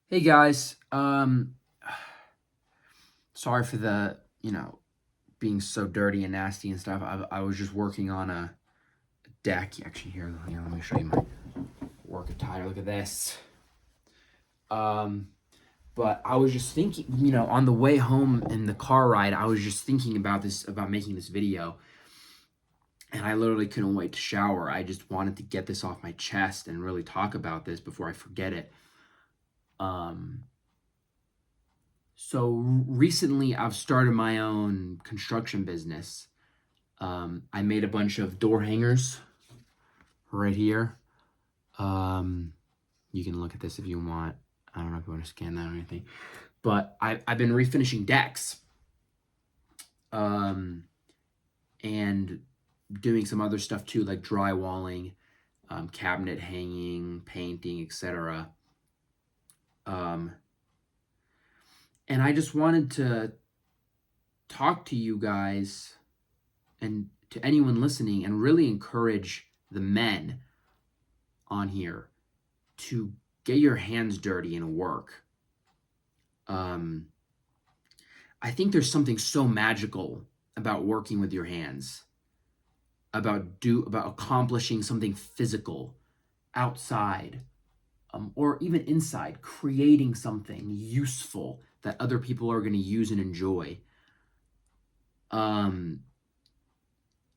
Hey guys, sorry for the, being so dirty and nasty and stuff. I was just working on a deck. Actually, here, let me show you my work attire. Look at this. Um, but I was just thinking, on the way home in the car ride, I was just thinking about about making this video, and I literally couldn't wait to shower. I just wanted to get this off my chest and really talk about this before I forget it. Um, So recently, I've started my own construction business. I made a bunch of door hangers right here. Um, you can look at this if you want. I don't know if you want to scan that or anything, but I've been refinishing decks, um, and doing some other stuff too, like drywalling, cabinet hanging, painting, etc. Um, and I just wanted to talk to you guys and to anyone listening and really encourage the men on here to get your hands dirty and work. Um, I think there's something so magical about working with your hands, about accomplishing something physical outside, or even inside, creating something useful that other people are going to use and enjoy. Um,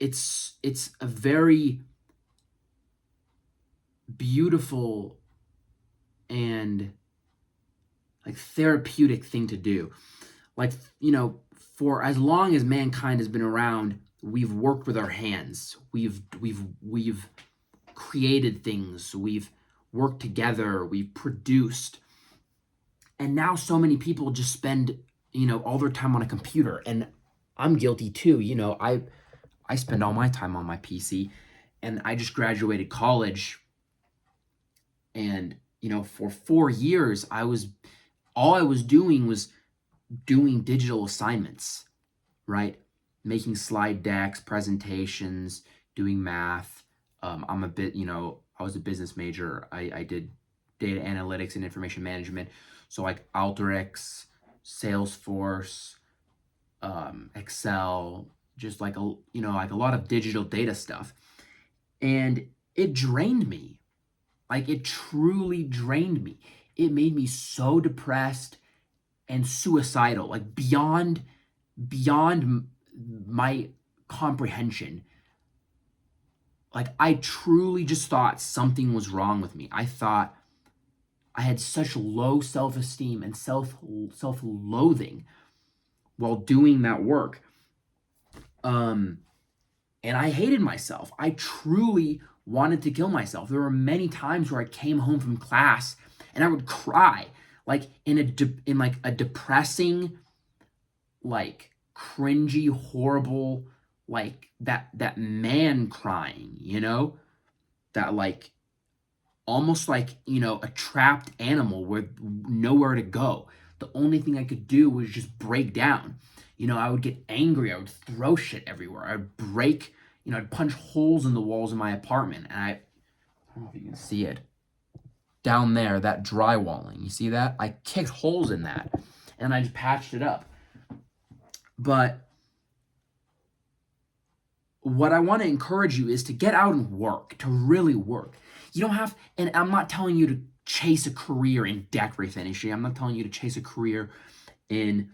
it's a very beautiful and like therapeutic thing to do. Like, for as long as mankind has been around, we've worked with our hands. We've created things. We've worked together. We've produced. And now so many people just spend, all their time on a computer. And I'm guilty too. I spend all my time on my PC, and I just graduated college, and for 4 years I was doing was doing digital assignments, right? Making slide decks, presentations, doing math. I'm a bit, I was a business major. I did data analytics and information management. So like Alteryx, Salesforce, Excel, just like like a lot of digital data stuff. And it drained me. Like it truly drained me. It made me so depressed and suicidal, like beyond my comprehension. Like I truly just thought something was wrong with me. I thought I had such low self-esteem and self-loathing while doing that work. Um and I hated myself. I truly wanted to kill myself. There were many times where I came home from class and I would cry, like in like a depressing, like cringy, horrible, like that man crying, that like almost like, a trapped animal with nowhere to go. The only thing I could do was just break down. I would get angry. I would throw shit everywhere. I'd break, I'd punch holes in the walls of my apartment. And I don't know if you can see it down there, that drywalling. You see that? I kicked holes in that and I just patched it up. But what I want to encourage you is to get out and work, to really work. You don't have, and I'm not telling you to chase a career in deck refinishing. I'm not telling you to chase a career in,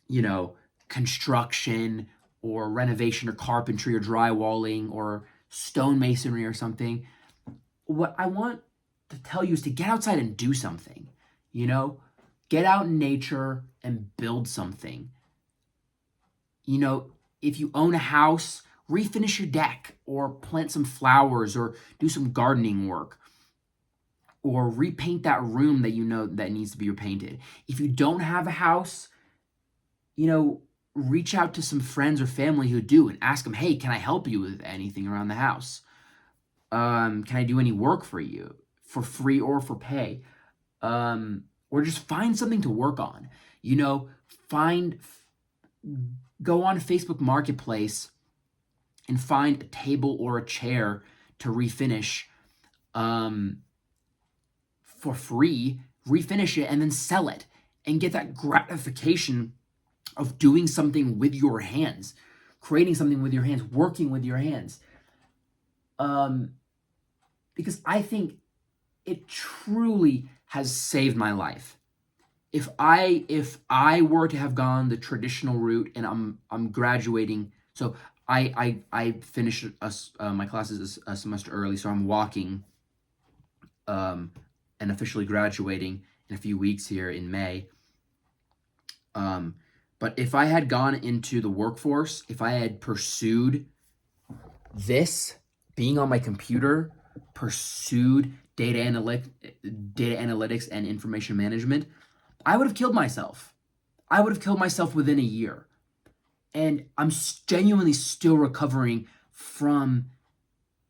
you know, construction or renovation or carpentry or drywalling or stonemasonry or something. What I want to tell you is to get outside and do something, you know, get out in nature and build something. If you own a house, refinish your deck or plant some flowers or do some gardening work or repaint that room that that needs to be repainted. If you don't have a house, reach out to some friends or family who do and ask them, "Hey, can I help you with anything around the house? Can I do any work for you for free or for pay?" Or just find something to work on. You know, find go on Facebook Marketplace and find a table or a chair to refinish, for free, refinish it, and then sell it and get that gratification of doing something with your hands, creating something with your hands, working with your hands. Because I think it truly has saved my life. If I were to have gone the traditional route, and I'm graduating, so I finished my classes a semester early, so I'm walking and officially graduating in a few weeks here in May. But if I had gone into the workforce, if I had pursued this, being on my computer, pursued data analytics and information management, I would have killed myself. I would have killed myself within a year. And I'm genuinely still recovering from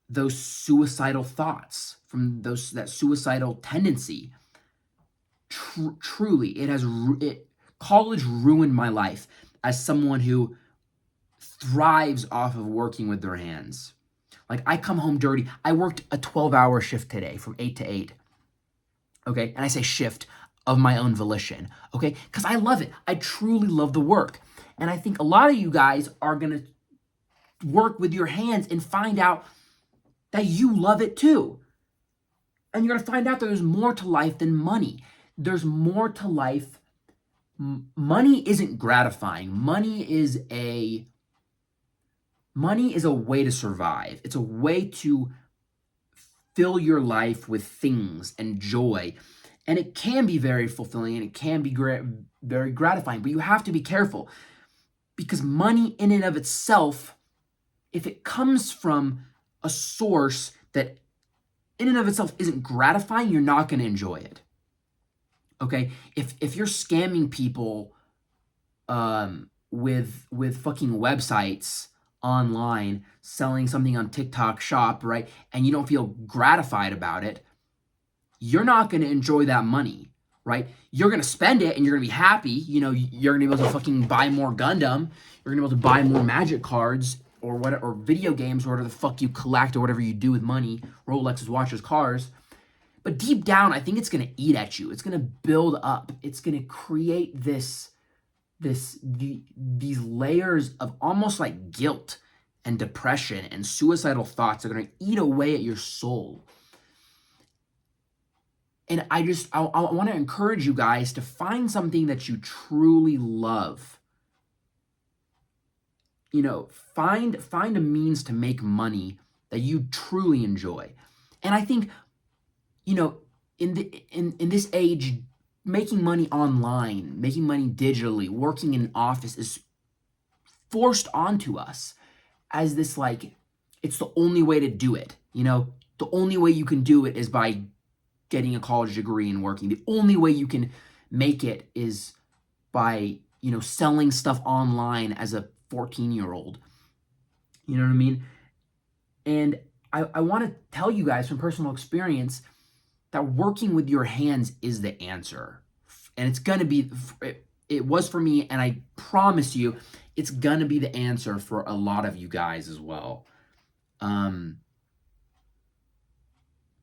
those suicidal thoughts, from that suicidal tendency. Truly, college ruined my life as someone who thrives off of working with their hands. Like, I come home dirty. I worked a 12-hour shift today from 8 to 8. Okay? And I say shift of my own volition. Okay? Because I love it. I truly love the work. And I think a lot of you guys are going to work with your hands and find out that you love it too. And you're going to find out that there's more to life than money. There's more to life. Money isn't gratifying. Money is a way to survive. It's a way to fill your life with things and joy. And it can be very fulfilling, and it can be very gratifying, but you have to be careful, because money in and of itself, if it comes from a source that in and of itself isn't gratifying, you're not going to enjoy it. Okay? If you're scamming people with fucking websites online, selling something on TikTok Shop, right, and you don't feel gratified about it, you're not going to enjoy that money, right? You're going to spend it and you're going to be happy. You know, you're going to be able to fucking buy more Gundam. You're going to be able to buy more Magic cards or whatever, or video games, or whatever the fuck you collect, or whatever you do with money, Rolexes, watches, cars. But deep down, I think it's going to eat at you. It's going to build up. It's going to create these layers of almost like guilt and depression and suicidal thoughts that are going to eat away at your soul. And I want to encourage you guys to find something that you truly love. You know, find a means to make money that you truly enjoy. And I think, you know, in this age, making money online, making money digitally, working in an office is forced onto us as this, like, it's the only way to do it. You know, the only way you can do it is by getting a college degree and working. The only way you can make it is by, you know, selling stuff online as a 14-year-old. You know what I mean? And I want to tell you guys from personal experience that working with your hands is the answer. And it's going to be, it was for me, and I promise you, it's going to be the answer for a lot of you guys as well.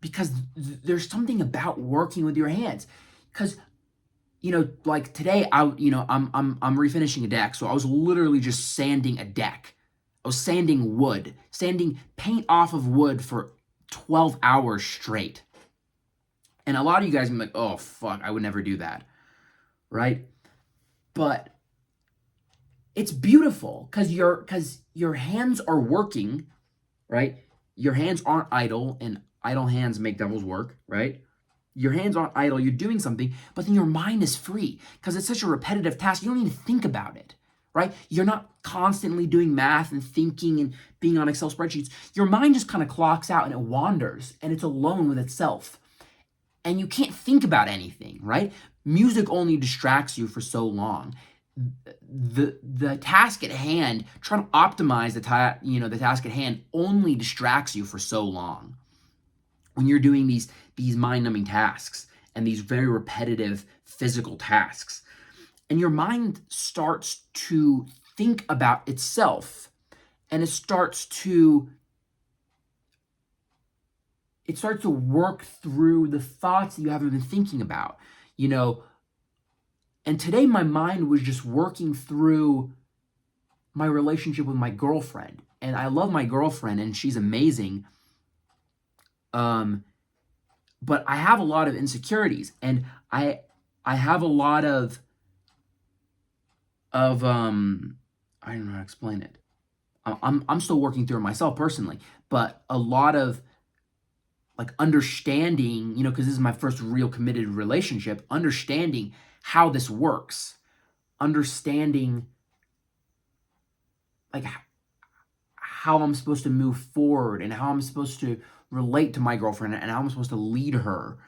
Because there's something about working with your hands. Because, you know, like today, I'm refinishing a deck, so I was literally just sanding a deck. I was sanding wood, sanding paint off of wood for 12 hours straight. And a lot of you guys are like, oh fuck, I would never do that, right? But it's beautiful because your hands are working, right? Your hands aren't idle, and idle hands make devils work, right? Your hands aren't idle, you're doing something, but then your mind is free because it's such a repetitive task. You don't need to think about it, right? You're not constantly doing math and thinking and being on Excel spreadsheets. Your mind just kind of clocks out and it wanders and it's alone with itself. And you can't think about anything, right? Music only distracts you for so long. The task at hand, trying to optimize the task at hand only distracts you for so long. When you're doing these mind-numbing tasks and these very repetitive physical tasks, and your mind starts to think about itself, and it starts to it starts to work through the thoughts that you haven't been thinking about, you know. And today my mind was just working through my relationship with my girlfriend. And I love my girlfriend and she's amazing. But I have a lot of insecurities, and I have a lot of I don't know how to explain it. I'm still working through it myself personally, but a lot of like understanding, you know, because this is my first real committed relationship, understanding how this works, understanding like how I'm supposed to move forward and how I'm supposed to relate to my girlfriend and how I'm supposed to lead her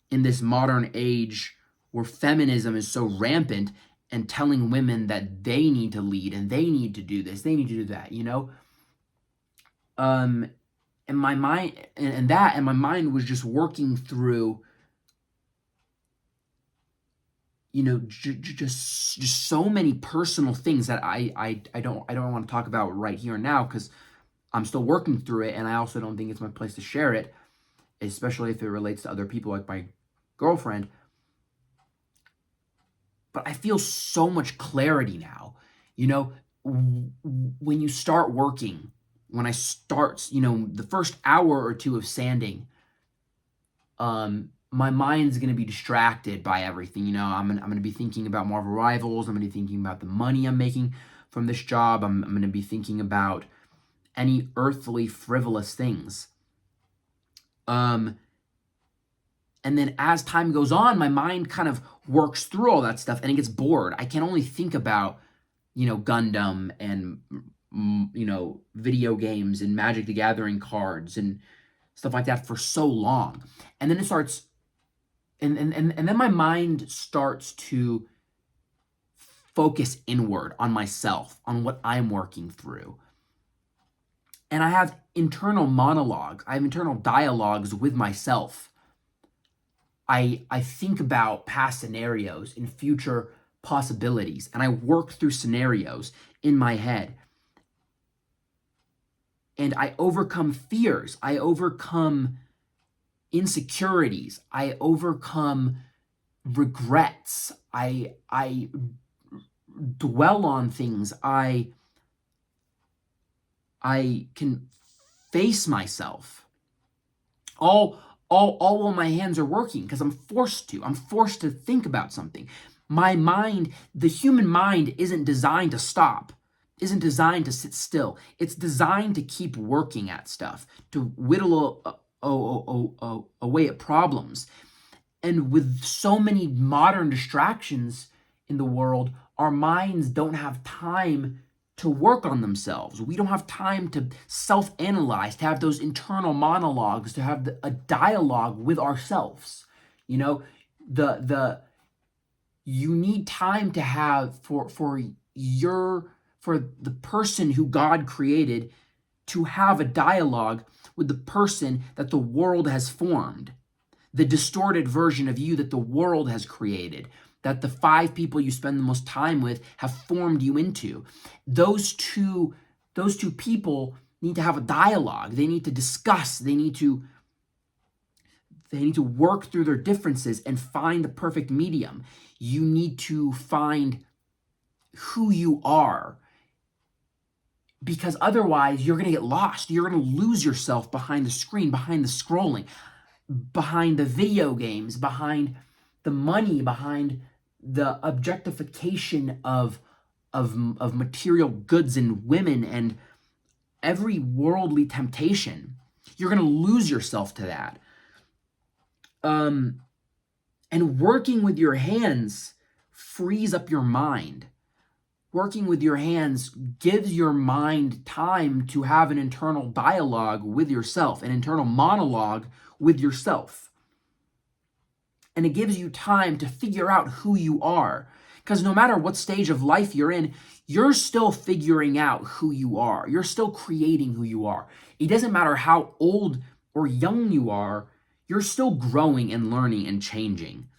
in this modern age where feminism is so rampant and telling women that they need to lead and they need to do this, they need to do that, you know? And my mind and my mind was just working through, you know, just so many personal things that I don't want to talk about right here and now because I'm still working through it, and I also don't think it's my place to share it, especially if it relates to other people like my girlfriend. But I feel so much clarity now. You know, when you start working, when I start, you know, the first hour or two of sanding, my mind's going to be distracted by everything. You know, I'm going to be thinking about Marvel Rivals. I'm going to be thinking about the money I'm making from this job. I'm going to be thinking about any earthly frivolous things. And then as time goes on, my mind kind of works through all that stuff and it gets bored. I can only think about, you know, Gundam and, you know, video games and Magic the Gathering cards and stuff like that for so long. And then it starts, and then my mind starts to focus inward on myself, on what I'm working through. And I have internal monologues. I have internal dialogues with myself. I think about past scenarios and future possibilities, and I work through scenarios in my head. And I overcome fears. I overcome insecurities. I overcome regrets. I dwell on things. I can face myself. All while my hands are working because I'm forced to. I'm forced to think about something. My mind, the human mind isn't designed to stop, isn't designed to sit still. It's designed to keep working at stuff, to whittle away at problems. And with so many modern distractions in the world, our minds don't have time to work on themselves. We don't have time to self-analyze, to have those internal monologues, to have a dialogue with ourselves. You know, you need time to have for the person who God created to have a dialogue with the person that the world has formed, the distorted version of you that the world has created, that the 5 people you spend the most time with have formed you into. Those two people need to have a dialogue. They need to discuss. They need to work through their differences and find the perfect medium. You need to find who you are, because otherwise you're going to get lost. You're going to lose yourself behind the screen, behind the scrolling, behind the video games, behind the money, behind the objectification of material goods and women and every worldly temptation. You're going to lose yourself to that. And working with your hands frees up your mind. Working with your hands gives your mind time to have an internal dialogue with yourself, an internal monologue with yourself. And it gives you time to figure out who you are. Because no matter what stage of life you're in, you're still figuring out who you are. You're still creating who you are. It doesn't matter how old or young you are, you're still growing and learning and changing.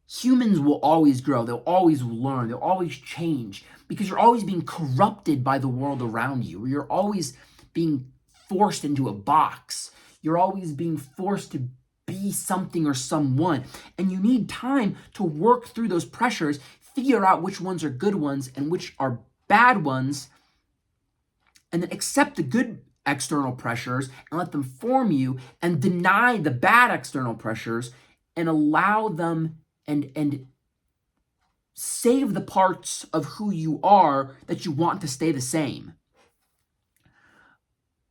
Humans will always grow. They'll always learn. They'll always change because you're always being corrupted by the world around you. You're always being forced into a box. You're always being forced to be something or someone. And you need time to work through those pressures, figure out which ones are good ones and which are bad ones, and then accept the good external pressures and let them form you, and deny the bad external pressures and allow them and save the parts of who you are that you want to stay the same.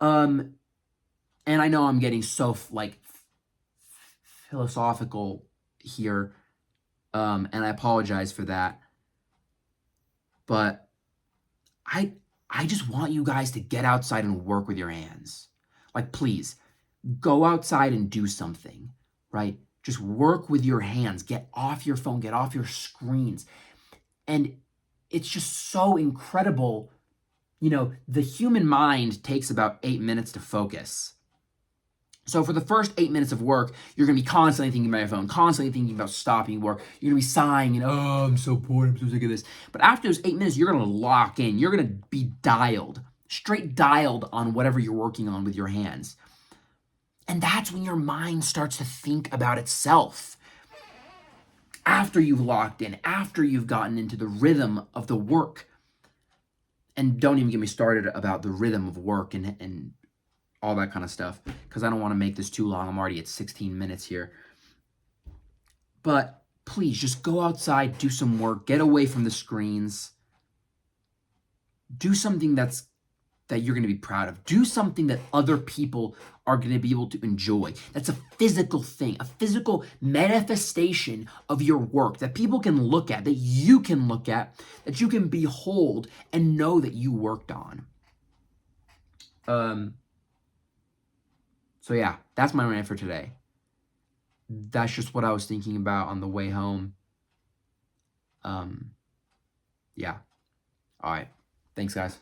And I know I'm getting so philosophical here, and I apologize for that. But I just want you guys to get outside and work with your hands. Like, please, go outside and do something, right? Just work with your hands. Get off your phone, get off your screens. And it's just so incredible. You know, the human mind takes about 8 minutes to focus. So for the first 8 minutes of work, you're going to be constantly thinking about your phone, constantly thinking about stopping work. You're going to be sighing and, oh, I'm so bored, I'm so sick of this. But after those 8 minutes, you're going to lock in. You're going to be dialed, straight dialed on whatever you're working on with your hands. And that's when your mind starts to think about itself. After you've locked in, after you've gotten into the rhythm of the work. And don't even get me started about the rhythm of work and all that kind of stuff, because I don't want to make this too long. I'm already at 16 minutes here. But please just go outside, do some work, get away from the screens. Do something that you're going to be proud of. Do something that other people are going to be able to enjoy. That's a physical thing, a physical manifestation of your work that people can look at, that you can look at, that you can behold and know that you worked on. So yeah, that's my rant for today. That's just what I was thinking about on the way home. Yeah. All right. Thanks, guys.